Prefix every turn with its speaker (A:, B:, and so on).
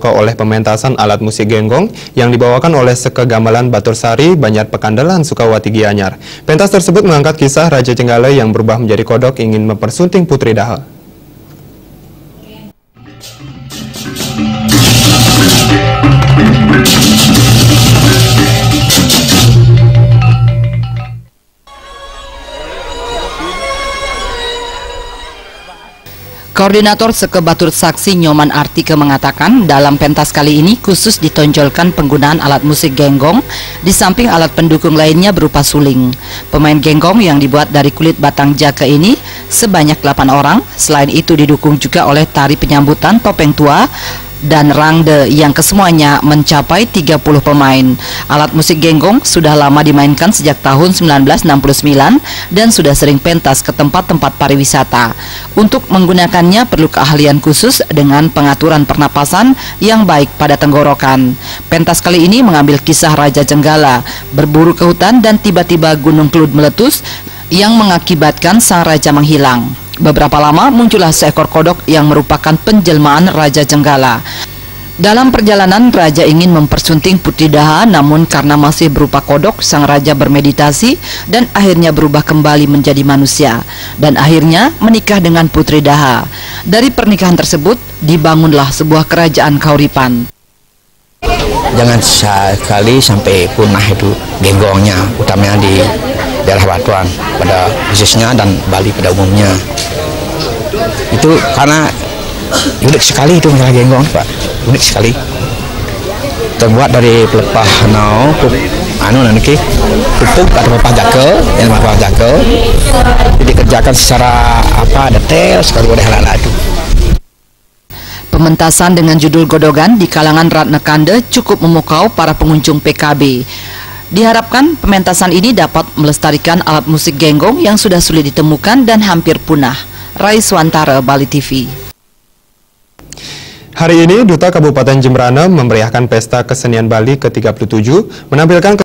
A: dibuka oleh pementasan alat musik genggong yang dibawakan oleh Seke Gamelan Batur Sari, Banjar Pekandelan, Sukawati Gianyar. Pentas tersebut mengangkat kisah Raja Jenggala yang berubah menjadi kodok ingin mempersunting Putri Daha.
B: Koordinator Seke Batur Saksi Nyoman Artike mengatakan dalam pentas kali ini khusus ditonjolkan penggunaan alat musik genggong di samping alat pendukung lainnya berupa suling. Pemain genggong yang dibuat dari kulit batang jaka ini sebanyak 8 orang, selain itu didukung juga oleh tari penyambutan topeng tua dan rangde yang kesemuanya mencapai 30 pemain. Alat musik genggong sudah lama dimainkan sejak tahun 1969 dan sudah sering pentas ke tempat-tempat pariwisata. Untuk menggunakannya perlu keahlian khusus dengan pengaturan pernapasan yang baik pada tenggorokan. Pentas kali ini mengambil kisah Raja Jenggala berburu ke hutan dan tiba-tiba Gunung Kelut meletus yang mengakibatkan sang raja menghilang. Beberapa lama muncullah seekor kodok yang merupakan penjelmaan Raja Jenggala. Dalam perjalanan raja ingin mempersunting Putri Daha, namun karena masih berupa kodok, sang raja bermeditasi dan akhirnya berubah kembali menjadi manusia dan akhirnya menikah dengan Putri Daha. Dari pernikahan tersebut dibangunlah sebuah kerajaan Kauripan.
C: Jangan sekali sampai punah itu genggongnya, utamanya di daerah Batuan pada khususnya dan Bali pada umumnya. Itu karena unik sekali itu masalah genggong, Pak. Unik sekali. Terbuat dari pelepah nanti pupuk atau pelepah jakel, yang pelepah jakel. Dikerjakan secara detail sekali oleh anak-anak itu.
B: Pementasan dengan judul Godogan di kalangan Ratna Kande cukup memukau para pengunjung PKB. Diharapkan pementasan ini dapat melestarikan alat musik genggong yang sudah sulit ditemukan dan hampir punah. Rai Swantara, Bali TV.
A: Hari ini Duta Kabupaten Jemberana memeriahkan Pesta Kesenian Bali ke-37 menampilkan